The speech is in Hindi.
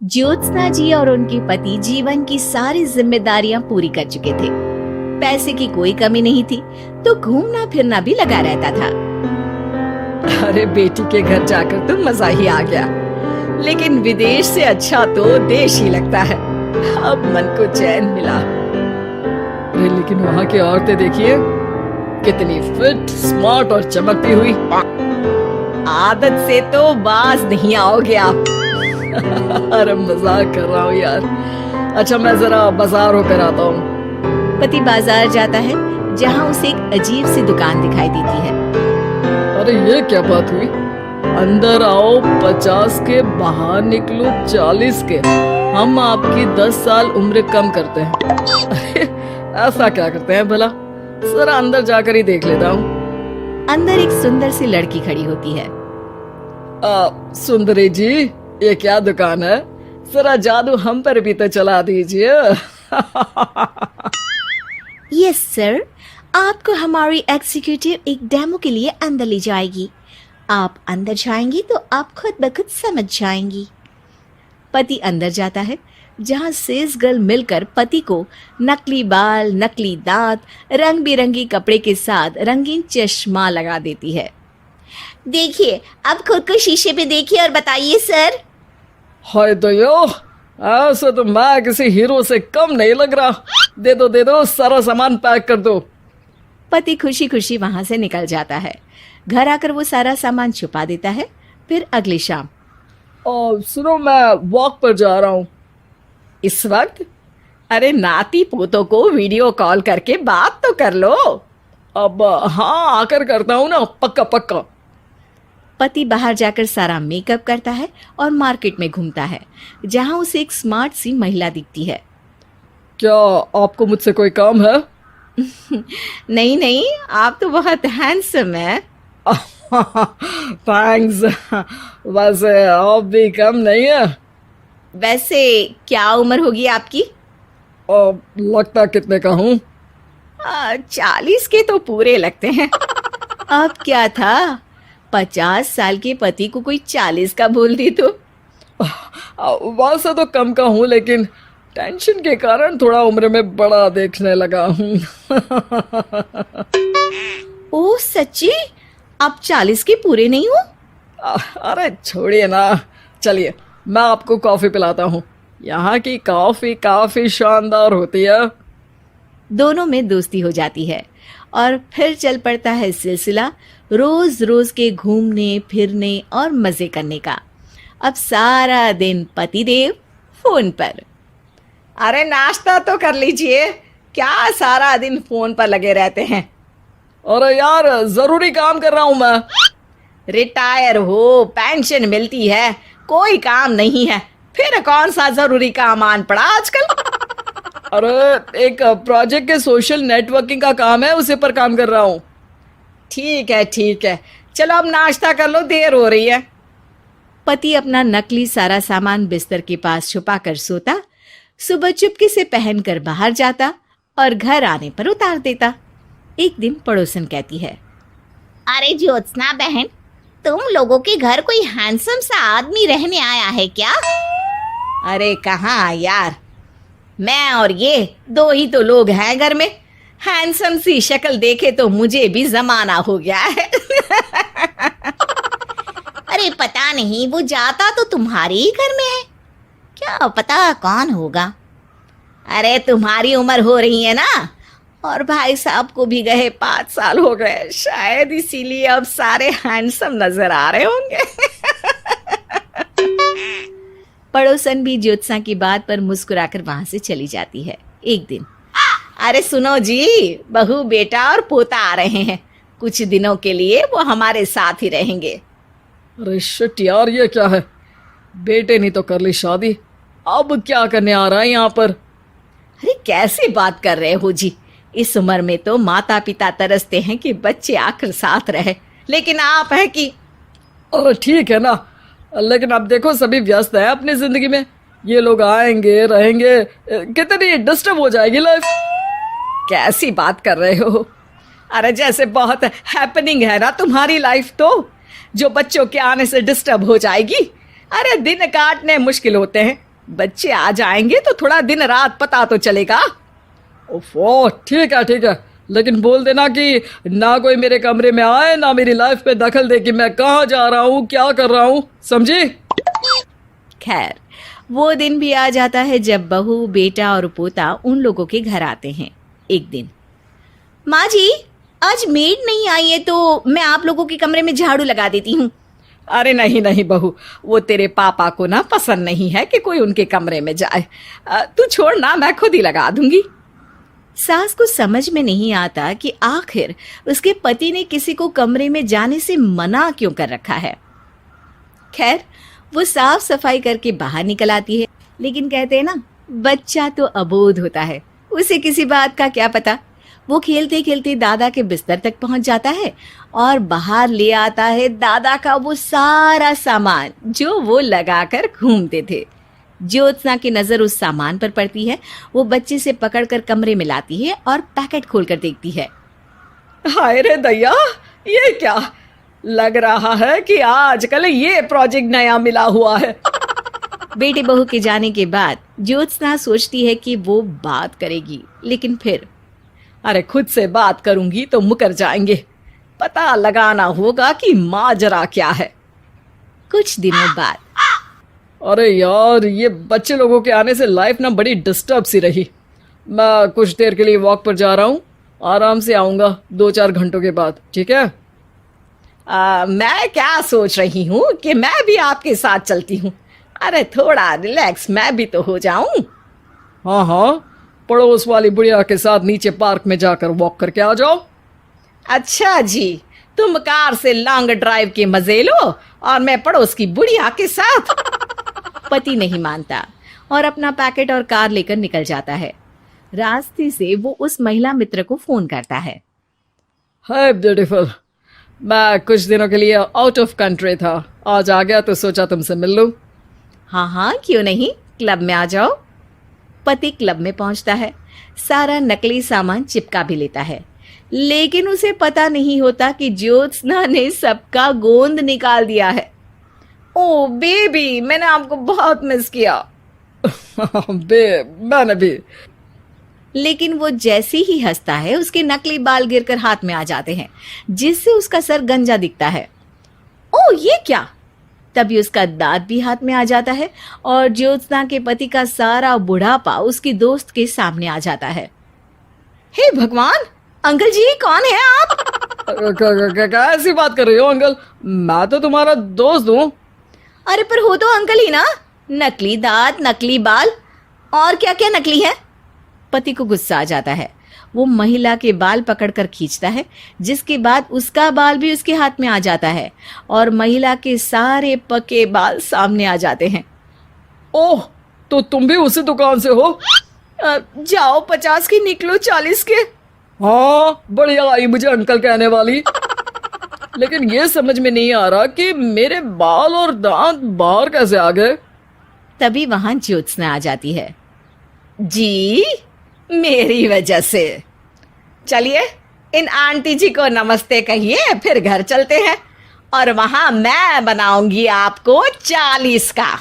ज्योत्सना जी और उनके पति जीवन की सारी जिम्मेदारियां पूरी कर चुके थे। पैसे की कोई कमी नहीं थी, तो घूमना फिरना भी लगा रहता था। अरे बेटी के घर जाकर तो मजा ही आ गया, लेकिन विदेश से अच्छा तो देश ही लगता है। अब मन को चैन मिला। अरे लेकिन वहाँ की औरतें देखिए, कितनी फिट, स्मार्ट और चमकती हुई। आदत से तो बाज नहीं आओगे आप। अरे मजाक कर रहा हूँ यार। अच्छा मैं जरा बाजार होकर आता हूँ। पति बाजार जाता है, जहाँ उसे एक अजीब सी दुकान दिखाई देती है। अरे ये क्या बात हुई? अंदर आओ 50 के, बाहर निकलो 40 के। हम आपकी 10 साल उम्र कम करते हैं। अरे ऐसा क्या करते हैं भला? जरा अंदर जाकर ही देख लेता हूँ। अंदर एक सुंदर सी लड़की खड़ी होती है। सुंदरी जी, ये क्या दुकान है? जरा जादू हम पर भी तो चला दीजिए। यस सर, आपको हमारी एग्जीक्यूटिव एक डेमो के लिए अंदर ले जाएगी। आप अंदर जाएंगी तो आप खुद ब खुद समझ जाएंगी। पति अंदर जाता है, जहां सेल्स गर्ल मिलकर पति को नकली बाल, नकली दांत, रंग बिरंगी कपड़े के साथ रंगीन चश्मा लगा देती है। देखिए, अब खुद को शीशे पे देखिए और बताइए सर। हाय दयो, ऐसे तो मैं किसी हीरो से कम नहीं लग रहा। दे दो, सारा सामान पैक कर दो। पति खुशी खुशी वहां से निकल जाता है। घर आकर वो सारा सामान छुपा देता है। फिर अगली शाम, सुनो मैं वॉक पर जा रहा हूँ। इस वक्त? अरे नाती पोतों को वीडियो कॉल करके बात तो कर लो। अब हाँ, आकर करता हूँ ना, पक्का पक्का। पति बाहर जाकर सारा मेकअप करता है और मार्केट में घूमता है, जहां उसे एक स्मार्ट सी महिला दिखती है। क्या आपको मुझसे कोई काम है? नहीं नहीं, आप तो बहुत हैंडसम हैं। थैंक्स। वैसे आप भी कम नहीं है। वैसे क्या उम्र होगी आपकी? लगता कितने का हूँ? 40 के तो पूरे लगते हैं। अब क्या था, 50 साल के पति को कोई 40 का बोल दी तो। वैसे तो कम का हूँ, लेकिन टेंशन के कारण थोड़ा उम्र में बड़ा देखने लगा हूँ। ओह सच्ची? आप 40 के पूरे नहीं हो? अरे छोड़िए ना, चलिए मैं आपको कॉफी पिलाता हूँ। यहाँ की कॉफी काफी शानदार होती है। दोनों में दोस्ती हो जाती है और फिर चल पड़ता है सिलसिला रोज रोज के घूमने फिरने और मजे करने का। अब सारा दिन पतिदेव फोन पर। अरे नाश्ता तो कर लीजिए, क्या सारा दिन फोन पर लगे रहते हैं? अरे यार, जरूरी काम कर रहा हूँ मैं। रिटायर हो, पेंशन मिलती है, कोई काम नहीं है, फिर कौन सा जरूरी काम आन पड़ा आजकल? अरे एक प्रोजेक्ट के सोशल नेटवर्किंग का काम है, उसी पर काम कर रहा हूँ। ठीक है, चलो अब नाश्ता कर लो, देर हो रही है। पति अपना नकली सारा सामान बिस्तर के पास छुपा कर सोता, सुबह चुपके से पहनकर बाहर जाता और घर आने पर उतार देता। एक दिन पड़ोसन कहती है, अरे ज्योत्सना बहन, तुम लोगों के घर कोई हैंडसम सा आदमी रहने आया है क्या? अरे कहाँ यार, मैं और ये दो ही तो लोग हैं घर में। हैंडसम सी शक्ल देखे तो मुझे भी जमाना हो गया है। अरे पता नहीं, वो जाता तो तुम्हारे ही घर में है, क्या पता कौन होगा। अरे तुम्हारी उम्र हो रही है ना, और भाई साहब को भी गए 5 साल हो गए, शायद इसीलिए अब सारे हैंडसम नजर आ रहे होंगे। पड़ोसन भी ज्योत्सना की बात पर मुस्कुराकर वहां से चली जाती है। एक दिन, अरे सुनो जी, बहू बेटा और पोता आ रहे हैं, कुछ दिनों के लिए वो हमारे साथ ही रहेंगे। अरे शिट यार, ये क्या है? बेटे ने तो कर ली शादी, अब क्या करने आ रहा है यहाँ पर? अरे कैसी बात कर रहे हो जी, इस उम्र में तो माता पिता तरसते हैं कि बच्चे आखिर साथ रहे, लेकिन आप है कि। अरे ठीक है ना, लेकिन अब देखो सभी व्यस्त है अपनी जिंदगी में। ये लोग आएंगे रहेंगे, कितनी डिस्टर्ब हो जाएगी लाइफ। कैसी बात कर रहे हो? अरे जैसे बहुत हैपनिंग है ना तुम्हारी लाइफ, तो जो बच्चों के आने से डिस्टर्ब हो जाएगी। अरे दिन काटने मुश्किल होते हैं, बच्चे आ जाएंगे तो थोड़ा दिन रात पता तो चलेगा। ओफो, ठीक है, लेकिन बोल देना कि ना कोई मेरे कमरे में आए, ना मेरी लाइफ पे दखल दे कि मैं कहाँ जा रहा हूँ, क्या कर रहा हूँ, समझी? खैर, वो दिन भी आ जाता है जब बहू, बेटा और पोता उन लोगों के घर आते हैं। एक दिन, माँ जी, आज मेड नहीं आई है तो मैं आप लोगों के कमरे में झाड़ू लगा देती हूँ। अरे नहीं बहू, वो तेरे पापा को ना पसंद नहीं है कि कोई उनके कमरे में जाए। तू छोड़ ना, मैं खुद ही लगा दूंगी। सास को समझ में नहीं आता कि आखिर उसके पति ने किसी को कमरे में जाने से मना क्यों कर रखा है। खैर, वो साफ सफाई करके बाहर निकल आती है, लेकिन कहते हैं ना, बच्चा तो अबोध होता है, उसे किसी बात का क्या पता। वो खेलते खेलते दादा के बिस्तर तक पहुंच जाता है और बाहर ले आता है दादा का वो सारा सामान जो वो लगाकर घूमते थे। ज्योत्सना की नजर उस सामान पर पड़ती है। वो बच्चे से पकड़कर कमरे में लाती है और पैकेट खोलकर देखती है। हाय रे दैया, ये क्या? लग रहा है कि आजकल ये प्रोजेक्ट नया मिला हुआ है। बेटे बहू के जाने के बाद ज्योत्सना सोचती है कि वो बात करेगी, लेकिन फिर अरे खुद से बात करूंगी तो मुकर जाएंगे। पता लगाना होगा कि माजरा क्या है। कुछ दिनों बाद, अरे यार, ये बच्चे लोगों के आने से लाइफ ना बड़ी डिस्टर्ब सी रही। मैं कुछ देर के लिए वॉक पर जा रहा हूँ, आराम से आऊँगा 2-4 घंटों के बाद, ठीक है? मैं क्या सोच रही हूँ कि मैं भी आपके साथ चलती हूँ। अरे थोड़ा रिलैक्स मैं भी तो हो जाऊं। हाँ, पड़ोस वाली बुढ़िया के साथ नीचे पार्क में जाकर वॉक करके आ जाओ। अच्छा जी, तुम कार से लॉन्ग ड्राइव के मजे लो और मैं पड़ोस की बुढ़िया के साथ। पति नहीं मानता और अपना पैकेट और कार लेकर निकल जाता है। रास्ते से वो उस महिला मित्र को फोन करता है। हाय ब्यूटीफुल, मैं कुछ दिनों के लिए आउट ऑफ कंट्री था, आज आ गया तो सोचा तुमसे मिल लूं। हाँ, क्यों नहीं, क्लब में आ जाओ। पति क्लब में पहुंचता है, सारा नकली सामान चिपका भी लेता है, लेकिन उसे पता नहीं होता कि ज्योत्सना ने सबका गोंद निकाल दिया है। ओ बेबी, मैंने आपको बहुत मिस किया। मैंने भी। लेकिन वो जैसे ही हंसता है, उसके नकली बाल गिरकर हाथ में आ जाते हैं, जिससे उसका सर गंजा दिखता है। ओ ये क्या? तभी उसका दांत भी हाथ में आ जाता है और ज्योत्सना के पति का सारा बुढ़ापा उसकी दोस्त के सामने आ जाता है। हे भगवान, अंकल जी, कौन है आप? क्या ऐसी बात कर रही हो अंकल? मैं तो तुम्हारा दोस्त हूँ। अरे पर हो तो अंकल ही ना। नकली दांत, नकली बाल और क्या क्या नकली है। पति को गुस्सा आ जाता है। वो महिला के बाल पकड़कर खींचता है, जिसके बाद उसका बाल भी उसके हाथ में आ जाता है और महिला के सारे पके बाल सामने आ जाते हैं। ओह, तो तुम भी उसी दुकान से हो? जाओ 50 की निकलो 40 के। हाँ, बढ़िया आई मुझे अंकल कहने वाली। लेकिन ये समझ में नहीं आ रहा कि मेरे बाल और दांत बाहर कैसे आ गए। तभी वहां ज्योत्सना आ जाती है। जी, मेरी वजह से। चलिए इन आंटी जी को नमस्ते कहिए, फिर घर चलते हैं और वहां मैं बनाऊंगी आपको 40 का।